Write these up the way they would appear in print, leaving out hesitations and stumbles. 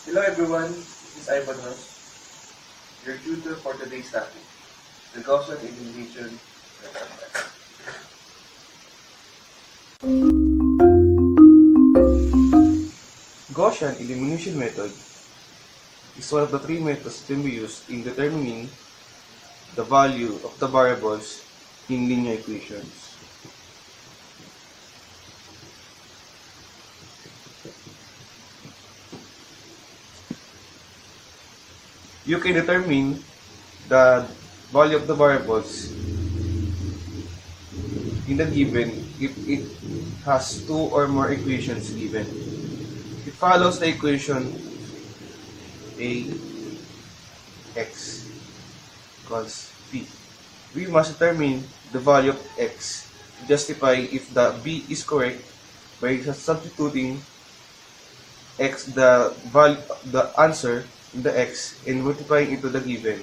Hello everyone, this is Ivan Ross, your tutor for today's topic, the Gaussian elimination method. Gaussian elimination method is one of the three methods that can be used in determining the value of the variables in linear equations. You can determine the value of the variables in the given if it has two or more equations given. It follows the equation A x equals b. We must determine the value of x to justify if the b is correct by substituting x the answer in the x and multiplying it to the given.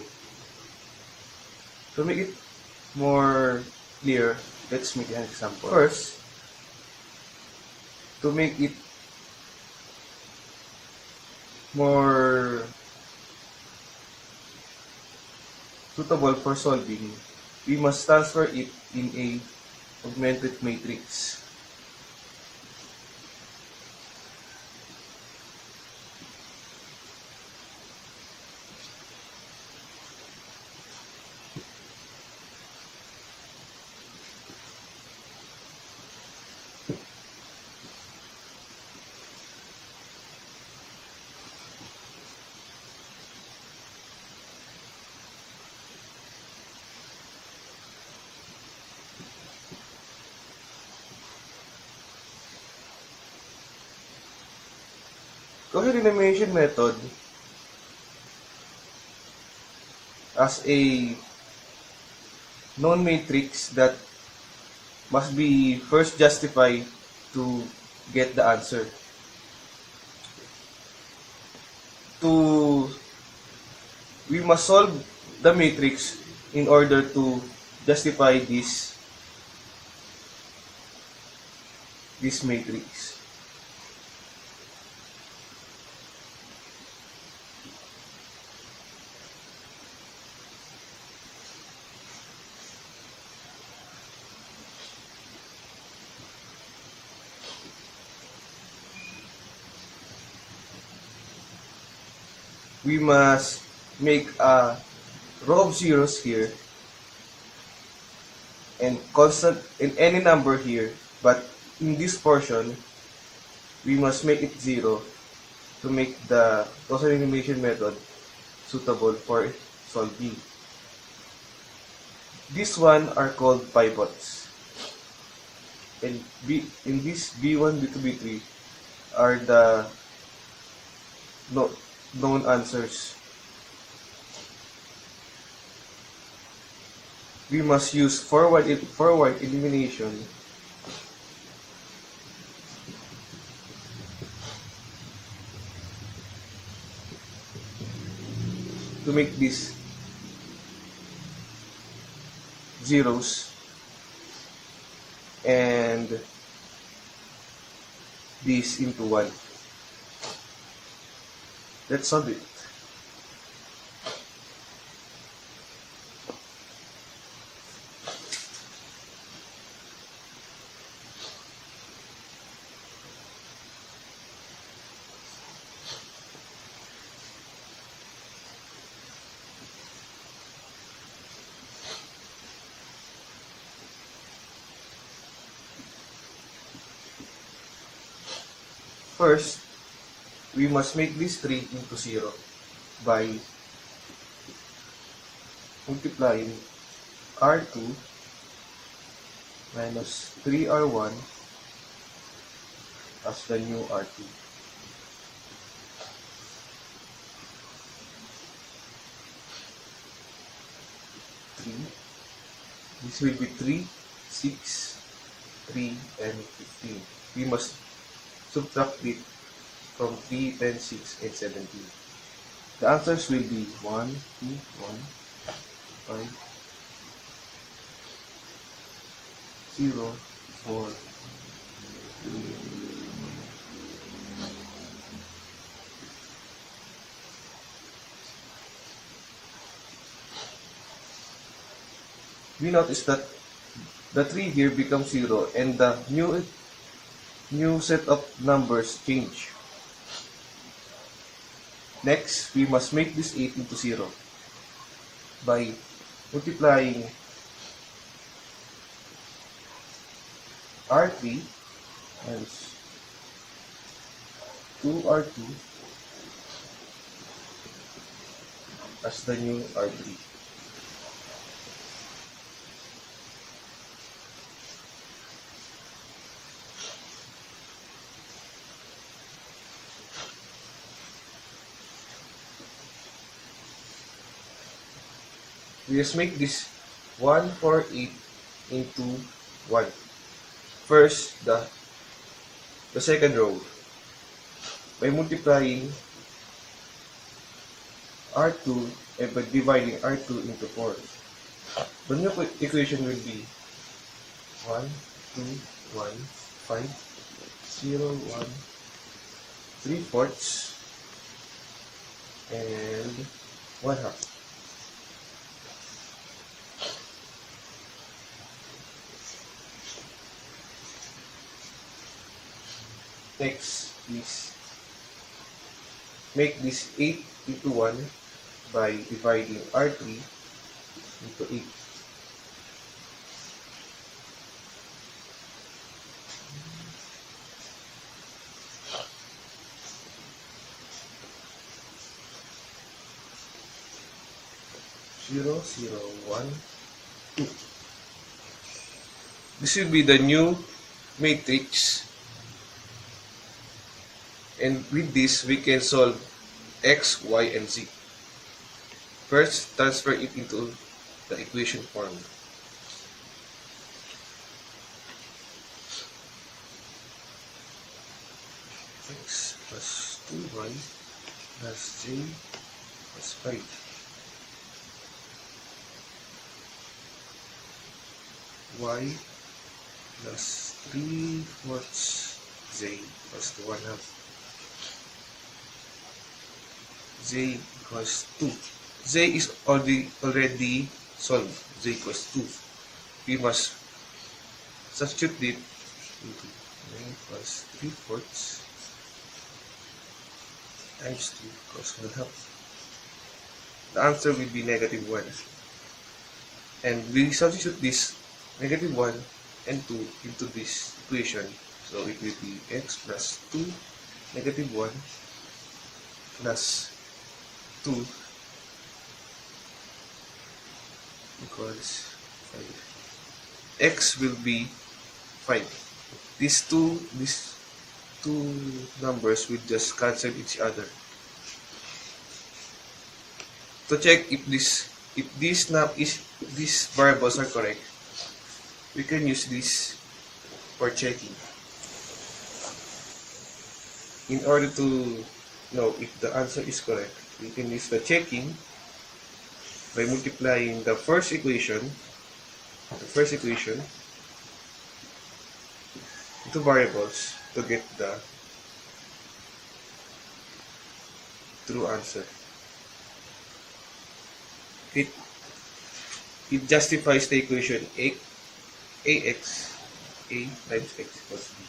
To make it more clear, let's make an example. First, to make it more suitable for solving, we must transfer it in a augmented matrix. Gaussian elimination method as a known matrix that must be first justified to get the answer. We must solve the matrix in order to justify this matrix. We must make a row of zeros here and constant in any number here, but in this portion we must make it 0 to make the Gaussian elimination method suitable for solving. This one are called pivots, and in this B1, B2, B3 are the known answers. We must use forward elimination to make these zeros and this into 1. Let's solve it. First, we must make this 3 into 0 by multiplying R2 minus 3R1 as the new R2. This will be 3, 6, 3, and 15. We must subtract it from 3, 10, 6, and 17. The answers will be 1, 2, 1, 5, 0, 4, 3, we notice that the 3 here becomes 0 and the new set of numbers change. Next, we must make this 8 into 0 by multiplying R3 times 2R2 as the new R3. We just make this 148 into 1. First, the second row by multiplying R2 and by dividing R2 into 4. The new equation will be 1, 2, 1, 5, 0, 1, 3/4 and 1/2. Next is make this 8 into 1 by dividing R3 into 8. Zero, 0, 1, 2. This will be the new matrix. And with this, we can solve x, y, and z. First, transfer it into the equation form. X plus 2y plus j plus 5. Y plus 3/4 z plus 1/2. Z equals 2. Z is already solved. Z equals 2. We must substitute it into 9 plus 3/4 times 2 equals 1/2. The answer will be -1. And we substitute this -1 and 2 into this equation. So it will be x plus 2 -1 plus 2 equals 5. X will be 5. These two numbers will just cancel each other. To check if these variables are correct, we can use this for checking. In order to know if the answer is correct, we can use the checking by multiplying the first equation into variables to get the true answer. It justifies the equation a times x equals b.